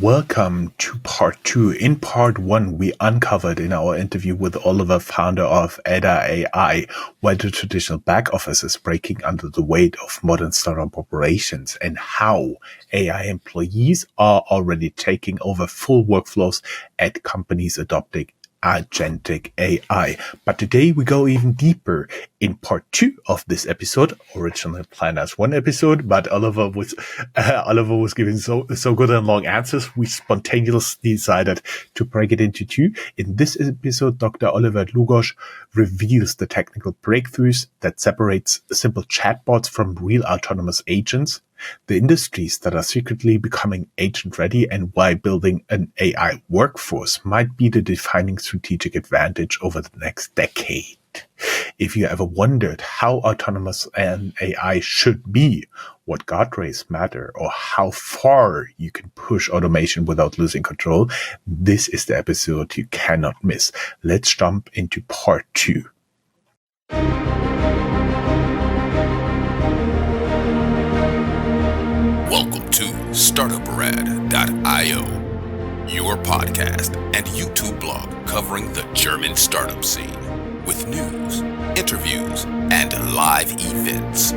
Welcome to part 2. In part 1, we uncovered in our interview with Oliver, founder of Ada AI, why the traditional back office is breaking under the weight of modern startup operations and how AI employees are already taking over full workflows at companies adopting agentic AI. But today we go even deeper. In part 2 of this episode, originally planned as one episode, but Oliver was giving so good and long answers, we spontaneously decided to break it into 2. In this episode, Dr. Oliver Dlugosch reveals the technical breakthroughs that separates simple chatbots from real autonomous agents, the industries that are secretly becoming agent-ready, and why building an AI workforce might be the defining strategic advantage over the next decade. If you ever wondered how autonomous an AI should be, what guardrails matter, or how far you can push automation without losing control, this is the episode you cannot miss. Let's jump into part 2. Welcome to Startuprad.io, your podcast and YouTube blog covering the German startup scene with news, interviews, and live events.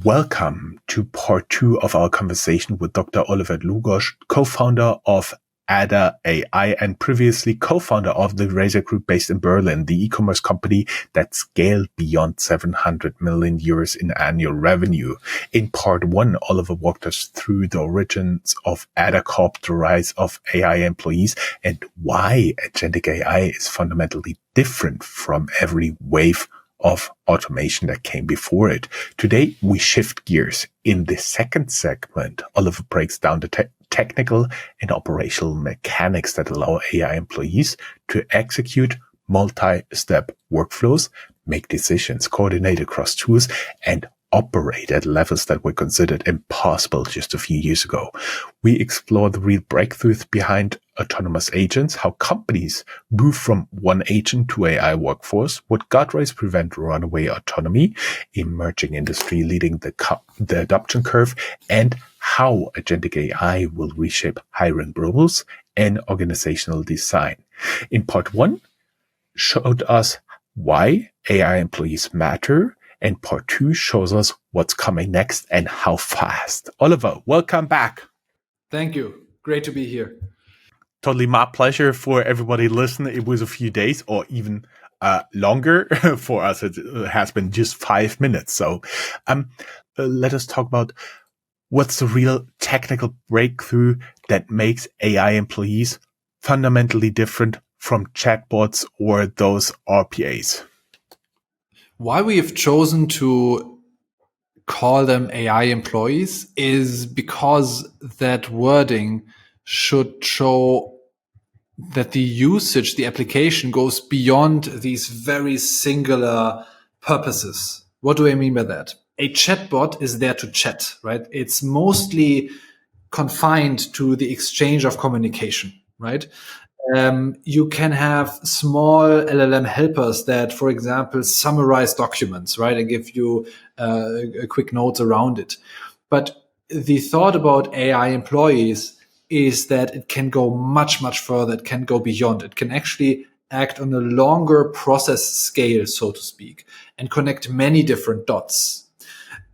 Welcome to part 2 of our conversation with Dr. Oliver Dlugosch, co-founder of Ada AI and previously co-founder of the Razor Group based in Berlin, the e-commerce company that scaled beyond 700 million euros in annual revenue. In part 1, Oliver walked us through the origins of Ada Corp, the rise of AI employees, and why agentic AI is fundamentally different from every wave of automation that came before it. Today, we shift gears. In the second segment, Oliver breaks down the technical and operational mechanics that allow AI employees to execute multi-step workflows, make decisions, coordinate across tools, and operate at levels that were considered impossible just a few years ago. We explore the real breakthroughs behind autonomous agents, how companies move from one agent to AI workforce, what guardrails prevent runaway autonomy, emerging industry leading the adoption curve, and how agentic AI will reshape hiring rules and organizational design. In part 1, showed us why AI employees matter, and part 2 shows us what's coming next and how fast. Oliver, welcome back. Thank you. Great to be here. Totally my pleasure. For everybody listening, it was a few days or even longer. For us, it has been just 5 minutes. So let us talk about what's the real technical breakthrough that makes AI employees fundamentally different from chatbots or those RPAs. Why we have chosen to call them AI employees is because that wording should show that the usage, the application goes beyond these very singular purposes. What do I mean by that? A chatbot is there to chat, right? It's mostly confined to the exchange of communication, right? You can have small LLM helpers that, for example, summarize documents, right, and give you a quick notes around it. But the thought about AI employees is that it can go much, much further. It can go beyond. It can actually act on a longer process scale, so to speak, and connect many different dots.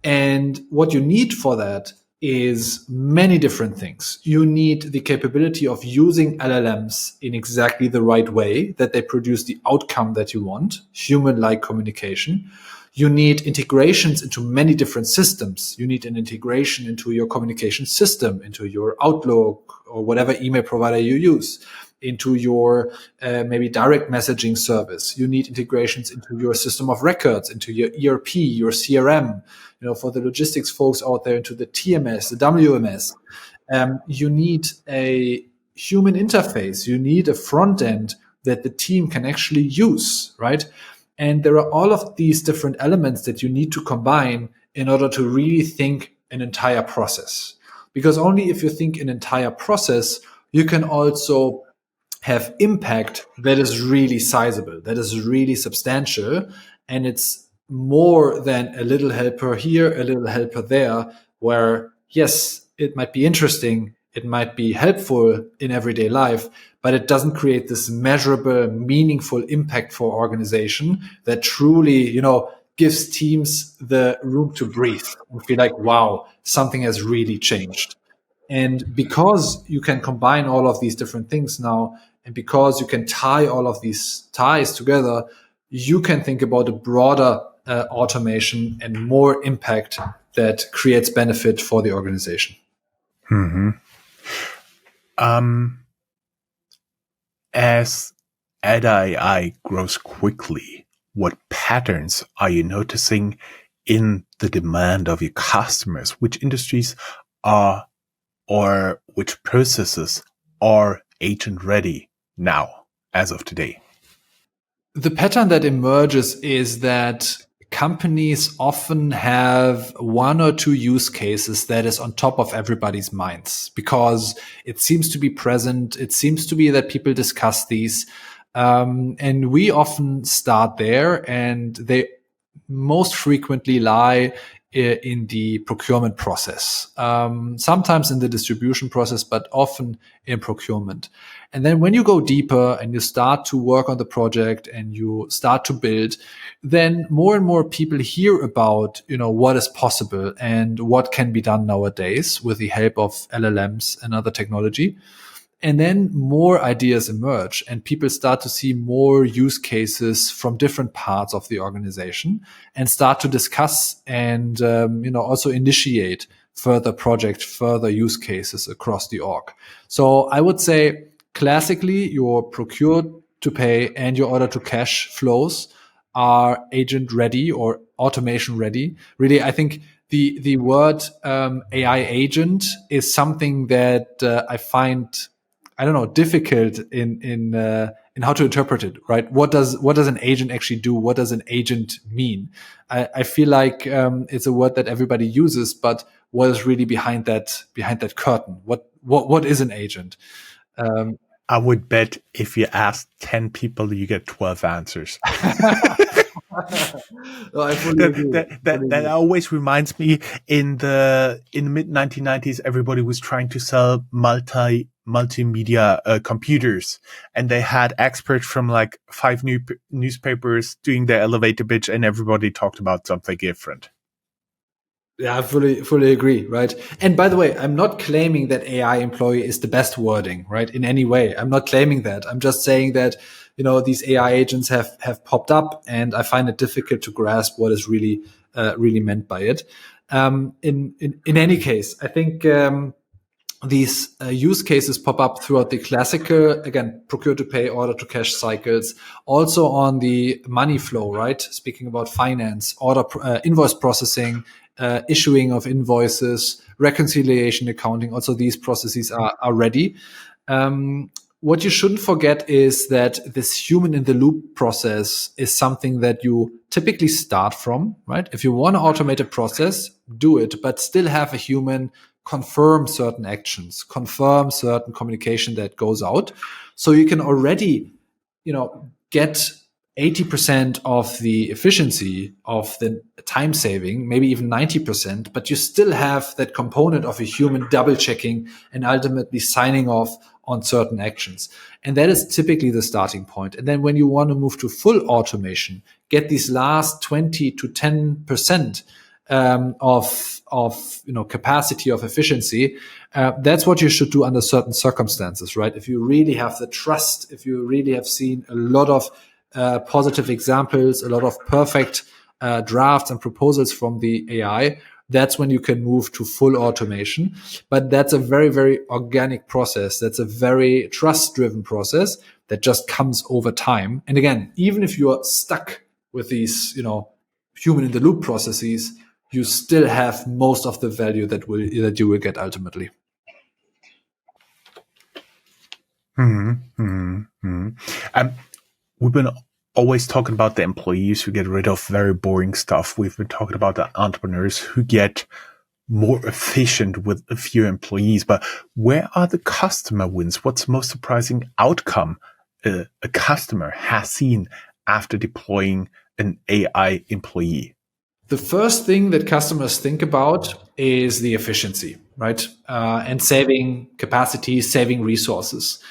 And what you need for that is many different things. You need the capability of using LLMs in exactly the right way, that they produce the outcome that you want, human-like communication. You need integrations into many different systems. You need an integration into your communication system, into your Outlook or whatever email provider you use, into your maybe direct messaging service. You need integrations into your system of records, into your ERP, your CRM, for the logistics folks out there, into the TMS, the WMS. You need a human interface. You need a front end that the team can actually use, right? And there are all of these different elements that you need to combine in order to really think an entire process. Because only if you think an entire process, you can also have impact that is really sizable, that is really substantial, and it's more than a little helper here, a little helper there, where yes, it might be interesting, it might be helpful in everyday life, but it doesn't create this measurable, meaningful impact for organization that truly, gives teams the room to breathe and feel like, wow, something has really changed. And because you can combine all of these different things now, and because you can tie all of these ties together, you can think about a broader automation and more impact that creates benefit for the organization. As Ada AI grows quickly, what patterns are you noticing in the demand of your customers? Which industries are or which processes are agent ready now, as of today? The pattern that emerges is that companies often have one or two use cases that is on top of everybody's minds because it seems to be present. It seems to be that people discuss these. And we often start there, and they most frequently lie in the procurement process, sometimes in the distribution process, but often in procurement. And then when you go deeper and you start to work on the project and you start to build, then more and more people hear about, what is possible and what can be done nowadays with the help of LLMs and other technology. And then more ideas emerge and people start to see more use cases from different parts of the organization and start to discuss and, also initiate further projects, further use cases across the org. So I would say classically your procure to pay and your order to cash flows are agent ready or automation ready. Really, I think the word AI agent is something that I find, I don't know, difficult in how to interpret it, right? What does an agent actually do? What does an agent mean? I feel like it's a word that everybody uses, but what is really behind that curtain? What is an agent? I would bet if you ask 10 people, you get 12 answers. No, I fully agree. That always reminds me in the mid 1990s, everybody was trying to sell multimedia computers, and they had experts from like 5 newspapers doing their elevator pitch, and everybody talked about something different. Yeah, I fully agree, right? And by the way, I'm not claiming that AI employee is the best wording, right? In any way. I'm not claiming that. I'm just saying that, these AI agents have popped up, and I find it difficult to grasp what is really meant by it. In any case, I think these use cases pop up throughout the classical, again, procure to pay, order to cash cycles, also on the money flow, right? Speaking about finance, invoice processing, issuing of invoices, reconciliation, accounting. Also, these processes are ready. What you shouldn't forget is that this human in the loop process is something that you typically start from, right? If you want to automate a process, do it, but still have a human confirm certain actions, confirm certain communication that goes out. So you can already, get 80% of the efficiency of the time saving, maybe even 90%, but you still have that component of a human double checking and ultimately signing off on certain actions. And that is typically the starting point. And then when you want to move to full automation, get these last 20 to 10% of capacity of efficiency. That's what you should do under certain circumstances, right? If you really have the trust, if you really have seen a lot of positive examples, a lot of perfect drafts and proposals from the AI, that's when you can move to full automation. But that's a very, very organic process. That's a very trust-driven process that just comes over time. And again, even if you are stuck with these, human in the loop processes, you still have most of the value that you will get ultimately. We've been always talking about the employees who get rid of very boring stuff. We've been talking about the entrepreneurs who get more efficient with a few employees. But where are the customer wins? What's the most surprising outcome a customer has seen after deploying an AI employee? The first thing that customers think about is the efficiency, right? And saving capacity, saving resources.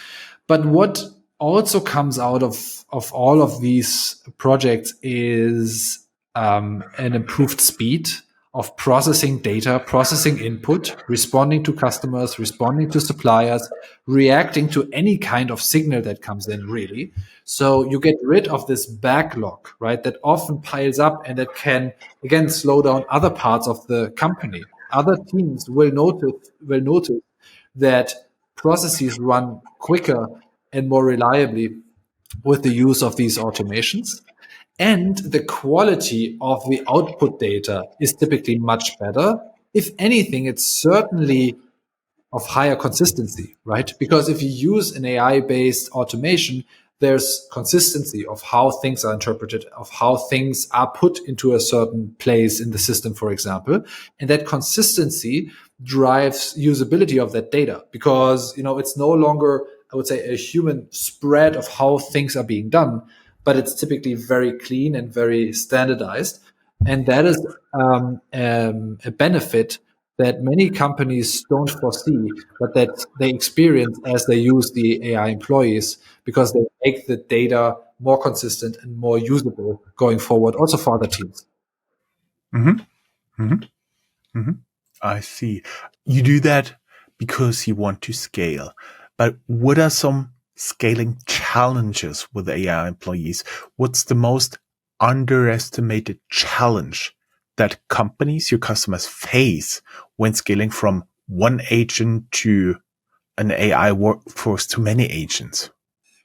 But what also comes out of all of these projects is an improved speed of processing data, processing input, responding to customers, responding to suppliers, reacting to any kind of signal that comes in, really. So you get rid of this backlog, right, that often piles up and that can, again, slow down other parts of the company. Other teams will notice that processes run quicker and more reliably with the use of these automations. And the quality of the output data is typically much better. If anything, it's certainly of higher consistency, right? Because if you use an AI based automation, there's consistency of how things are interpreted, of how things are put into a certain place in the system, for example. And that consistency drives usability of that data because, it's no longer, I would say, a human spread of how things are being done, but it's typically very clean and very standardized. And that is a benefit that many companies don't foresee, but that they experience as they use the AI employees because they make the data more consistent and more usable going forward, also for other teams. Mm-hmm. Mm-hmm. Mm-hmm. I see. You do that because you want to scale. But what are some scaling challenges with AI employees? What's the most underestimated challenge that companies, your customers, face when scaling from one agent to an AI workforce to many agents?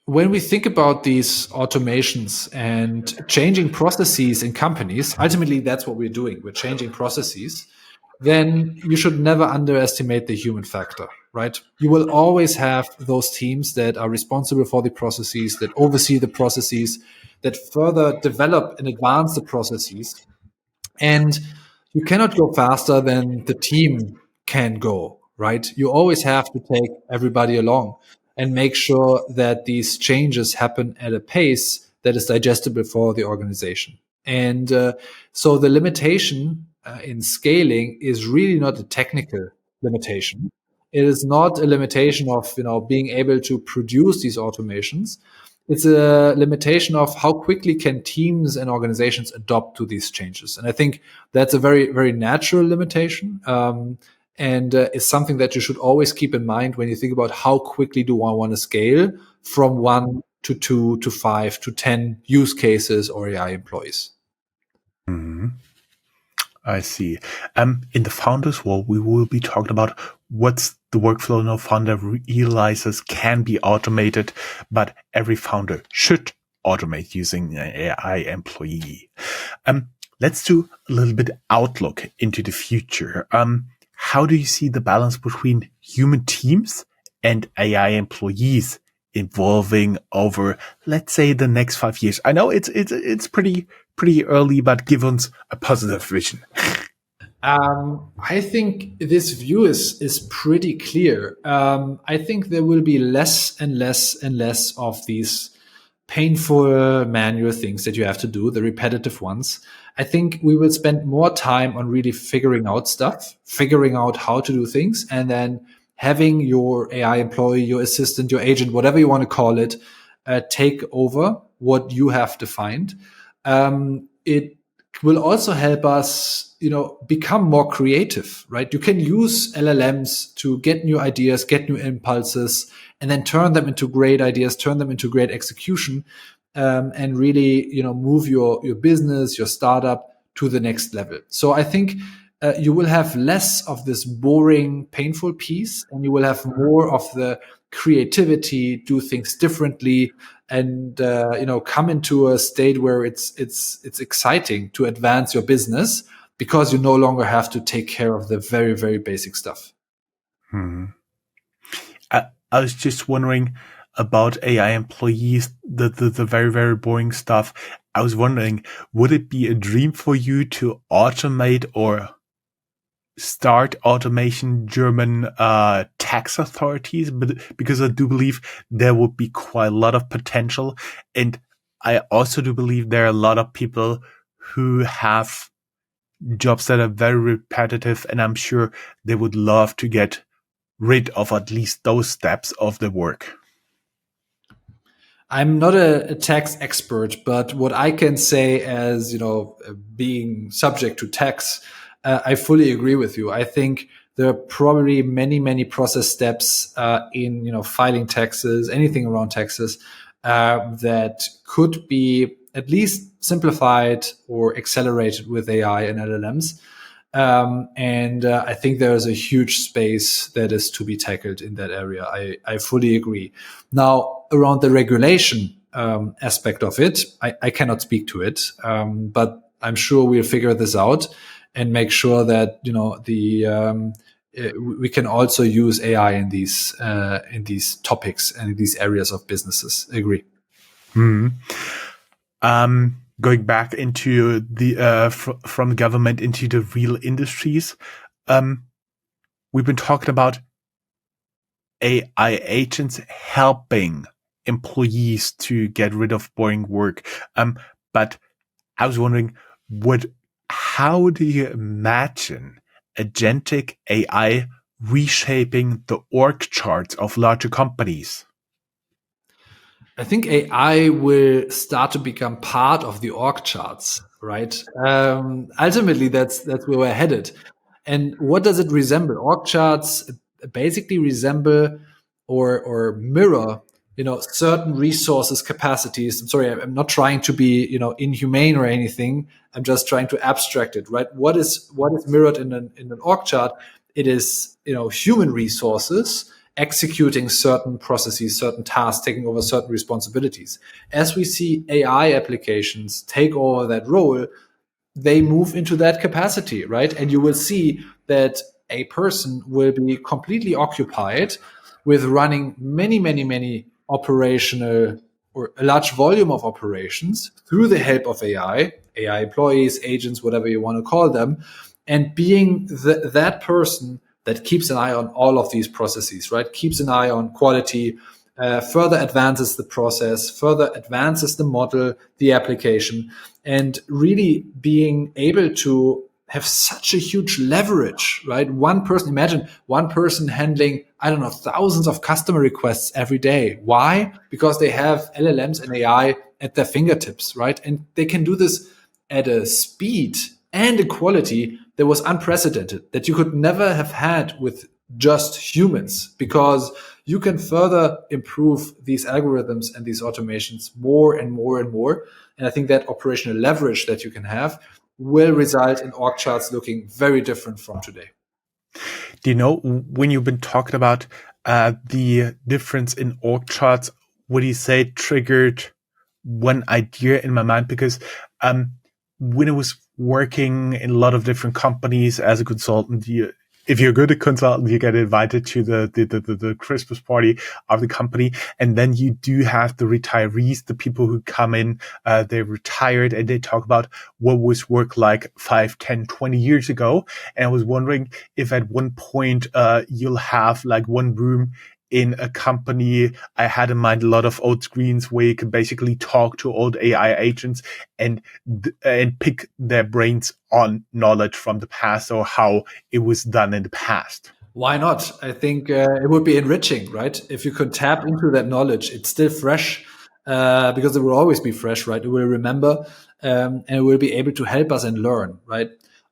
When we think about these automations and changing processes in companies, ultimately that's what we're doing. We're changing processes. Then you should never underestimate the human factor, right? You will always have those teams that are responsible for the processes, that oversee the processes, that further develop and advance the processes. And you cannot go faster than the team can go, right? You always have to take everybody along and make sure that these changes happen at a pace that is digestible for the organization. And so the limitation in scaling is really not a technical limitation. It is not a limitation of being able to produce these automations. It's a limitation of how quickly can teams and organizations adopt to these changes. And I think that's a very, very natural limitation. And is something that you should always keep in mind when you think about how quickly do I want to scale from 1 to 2 to 5 to 10 use cases or AI employees. Mm-hmm. I see. In the founders world, we will be talking about what's the workflow no founder realizes can be automated, but every founder should automate using an AI employee. Let's do a little bit outlook into the future. How do you see the balance between human teams and AI employees evolving over, let's say, the next 5 years? I know it's pretty early, but give us a positive vision. I think this view is pretty clear. I think there will be less and less and less of these painful manual things that you have to do, the repetitive ones. I think we will spend more time on really figuring out stuff, figuring out how to do things, and then having your AI employee, your assistant, your agent, whatever you want to call it, take over what you have defined. It will also help us, become more creative, right? You can use LLMs to get new ideas, get new impulses, and then turn them into great ideas, turn them into great execution, and really, move your business, your startup to the next level. So I think you will have less of this boring, painful piece, and you will have more of the creativity, do things differently, and come into a state where it's exciting to advance your business because you no longer have to take care of the very, very basic stuff. I was just wondering about AI employees, the very, very boring stuff. I was wondering, would it be a dream for you to automate or start automation German tax authorities? But because I do believe there would be quite a lot of potential. And I also do believe there are a lot of people who have jobs that are very repetitive, and I'm sure they would love to get rid of at least those steps of the work. I'm not a tax expert, but what I can say as, being subject to tax, I fully agree with you. I think there are probably many, many process steps in, filing taxes, anything around taxes, that could be at least simplified or accelerated with AI and LLMs. And I think there is a huge space that is to be tackled in that area. I fully agree. Now, around the regulation aspect of it, I cannot speak to it, but I'm sure we'll figure this out and make sure that we can also use AI in these topics and in these areas of businesses. I agree. Going back into the from government into the real industries, we've been talking about AI agents helping employees to get rid of boring work. But I was wondering, how do you imagine agentic AI reshaping the org charts of larger companies? I think AI will start to become part of the org charts, right? Ultimately, that's where we're headed. And what does it resemble? Org charts basically resemble or mirror, certain resources, capacities. I'm sorry, I'm not trying to be, inhumane or anything. I'm just trying to abstract it, right? What is mirrored in an org chart? It is, human resources executing certain processes, certain tasks, taking over certain responsibilities. As we see AI applications take over that role, they move into that capacity, right? And you will see that a person will be completely occupied with running many, many, many operational or a large volume of operations through the help of AI employees, agents, whatever you want to call them, and being that person that keeps an eye on all of these processes, right? Keeps an eye on quality, further advances the process, further advances the model, the application, and really being able to have such a huge leverage, right? Imagine one person handling, I don't know, thousands of customer requests every day. Why? Because they have LLMs and AI at their fingertips, right? And they can do this at a speed and a quality that was unprecedented, that you could never have had with just humans, because you can further improve these algorithms and these automations more and more and more. And I think that operational leverage that you can have will result in org charts looking very different from today. Do you know, when you've been talking about the difference in org charts, what do you say triggered one idea in my mind? Because when I was working in a lot of different companies as a consultant, if you're good at consultant, you get invited to the Christmas party of the company. And then you do have the retirees, the people who come in, they're retired, and they talk about what was work like 5, 10, 20 years ago. And I was wondering if at one point, you'll have like one room in a company. I had in mind a lot of old screens where you can basically talk to old AI agents and pick their brains on knowledge from the past or how it was done in the past. Why not? I think it would be enriching, right? If you could tap into that knowledge, it's still fresh, because it will always be fresh, right? It will remember, and it will be able to help us and learn, right?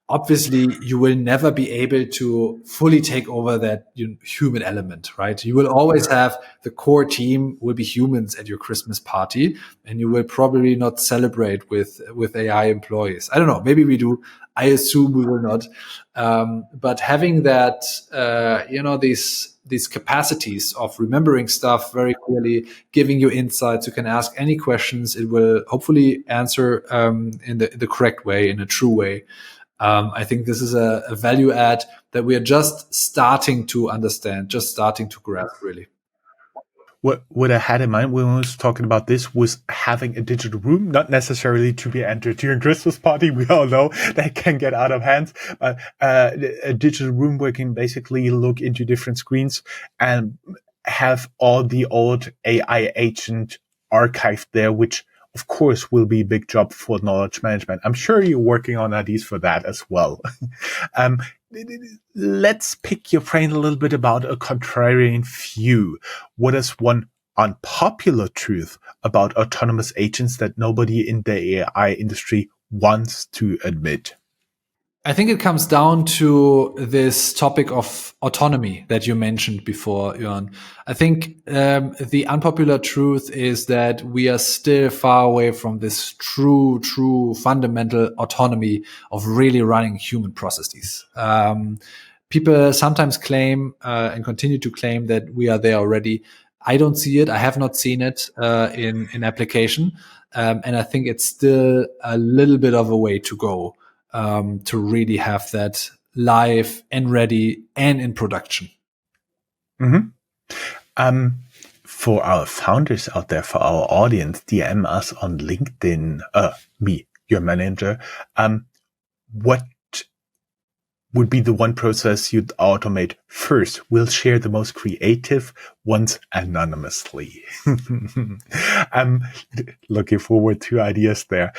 Obviously, you will never be able to fully take over that human element, right? You will always have the core team will be humans at your Christmas party, and you will probably not celebrate with AI employees. I don't know. Maybe we do. I assume we will not. But having that, these capacities of remembering stuff very clearly, giving you insights, you can ask any questions. It will hopefully answer in the correct way, in a true way. I think this is a value add that we are just starting to understand, just starting to grasp, really. What I had in mind when I was talking about this was having a digital room, not necessarily to be entered during Christmas party. We all know that can get out of hand, but a digital room where you can basically look into different screens and have all the old AI agent archived there, which of course, will be a big job for knowledge management. I'm sure you're working on ideas for that as well. um, let's pick your brain a little bit about a contrarian view. What is one unpopular truth about autonomous agents that nobody in the AI industry wants to admit? I think it comes down to this topic of autonomy that you mentioned before, Jörn. I think the unpopular truth is that we are still far away from this true fundamental autonomy of really running human processes. People sometimes claim and continue to claim that we are there already. I don't see it. I have not seen it in application, and I think it's still a little bit of a way to go to really have that live and ready and in production. Mm-hmm. For our founders out there, for our audience, DM us on LinkedIn, me, your manager. What would be the one process you'd automate first? We'll share the most creative ones anonymously. Looking forward to ideas there.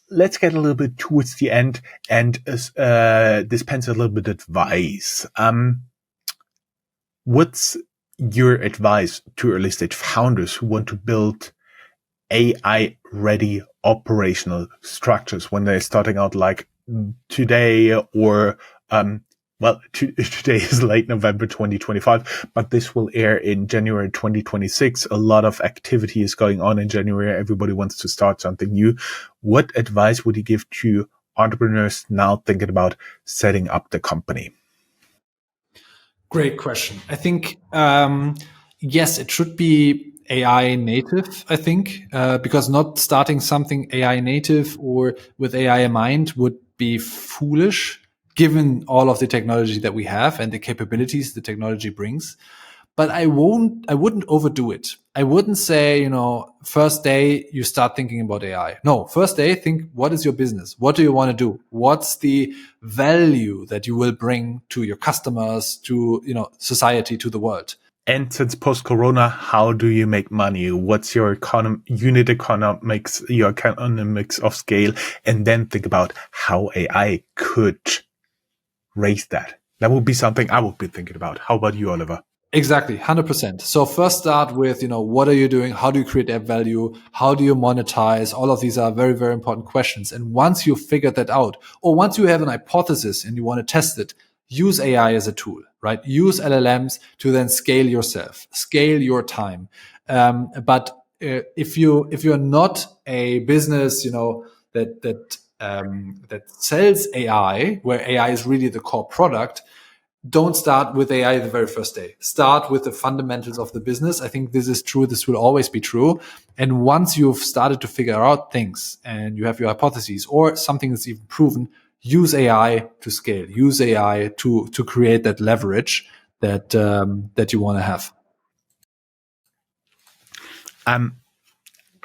Let's get a little bit towards the end and dispense a little bit of advice. What's your advice to early stage founders who want to build AI ready operational structures when they're starting out like today or, today is late November 2025, but this will air in January 2026. A lot of activity is going on in January. Everybody wants to start something new. What advice would you give to entrepreneurs now thinking about setting up the company? Great question. I think, yes, it should be AI native, I think, because not starting something AI native or with AI in mind would be foolish given all of the technology that we have and the capabilities the technology brings. But I wouldn't overdo it. I wouldn't say, first day you start thinking about AI. No, first day, think, what is your business? What do you want to do? What's the value that you will bring to your customers, to, society, to the world? And since post-corona, how do you make money? What's your unit economics, your economics of scale? And then think about how AI could raise that. That would be something I would be thinking about. How about you, Oliver? Exactly, 100%. So first start with, what are you doing? How do you create that value? How do you monetize? All of these are very, very important questions. And once you've figured that out, or once you have an hypothesis and you want to test it, use AI as a tool, right? Use LLMs to then scale yourself, scale your time. But if you're not a business, that sells AI, where AI is really the core product, don't start with AI the very first day. Start with the fundamentals of the business. I think this is true. This will always be true. And once you've started to figure out things and you have your hypotheses or something that's even proven, use AI to scale. Use AI to create that leverage that you want to have.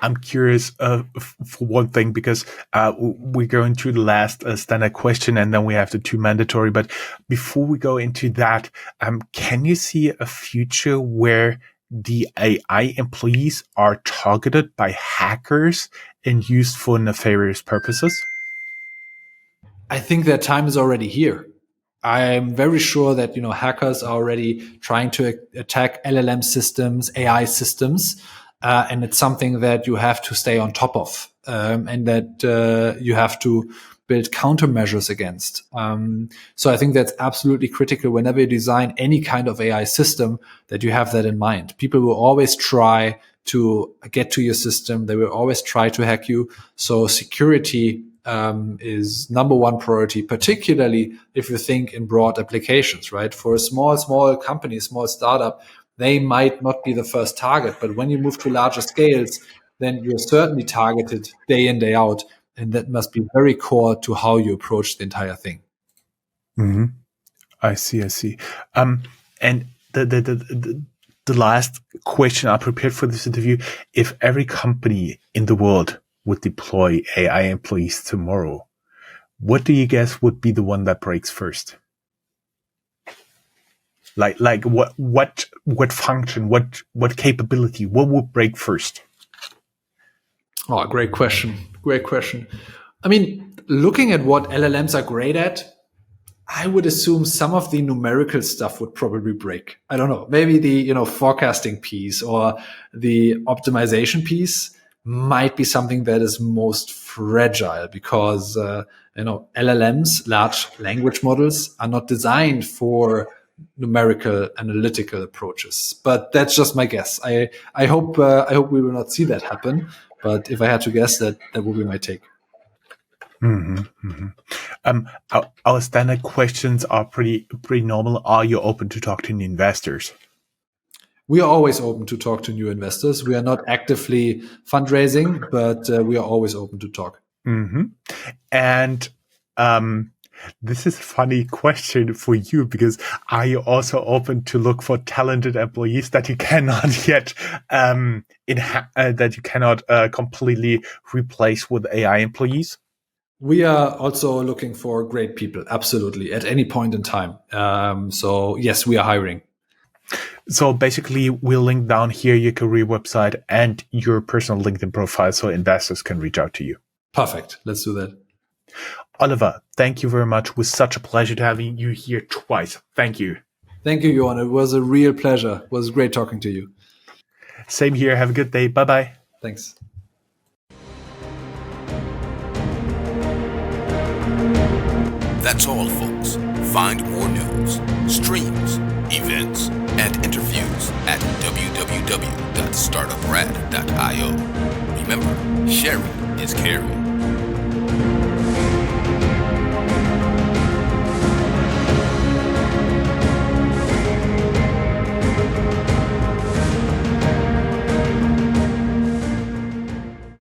I'm curious for one thing, because we're going to the last standard question and then we have the two mandatory. But before we go into that, can you see a future where the AI employees are targeted by hackers and used for nefarious purposes? I think that time is already here. I'm very sure that hackers are already trying to attack LLM systems, AI systems, and it's something that you have to stay on top of, and that you have to build countermeasures against. So I think that's absolutely critical whenever you design any kind of AI system, that you have that in mind. People will always try to get to your system. They will always try to hack you. So security is number one priority, particularly if you think in broad applications, right? For a small company, small startup, they might not be the first target, but when you move to larger scales, then you're certainly targeted day in, day out. And that must be very core to how you approach the entire thing. Mm-hmm. I see. And the last question I prepared for this interview: if every company in the world would deploy AI employees tomorrow, what do you guess would be the one that breaks first? Like what function, what capability, what would break first? Oh, great question. Great question. I mean, looking at what LLMs are great at, I would assume some of the numerical stuff would probably break. I don't know. Maybe the, forecasting piece or the optimization piece might be something that is most fragile because, LLMs, large language models, are not designed for numerical analytical approaches. But that's just my guess. I hope we will not see that happen. But if I had to guess, that would be my take. Our standard questions are pretty normal. Are you open to talk to new investors? We are always open to talk to new investors. We are not actively fundraising, but we are always open to talk. And this is a funny question for you, because are you also open to look for talented employees that you cannot yet completely replace with AI employees? We are also looking for great people, absolutely, at any point in time. So yes, we are hiring. So basically, we'll link down here your career website and your personal LinkedIn profile so investors can reach out to you. Perfect. Let's do that. Oliver, thank you very much. It was such a pleasure to have you here twice. Thank you. Thank you, Jörn. It was a real pleasure. It was great talking to you. Same here. Have a good day. Bye-bye. Thanks. That's all, folks. Find more news, streams, events, and interviews at www.startuprad.io. Remember, sharing is caring.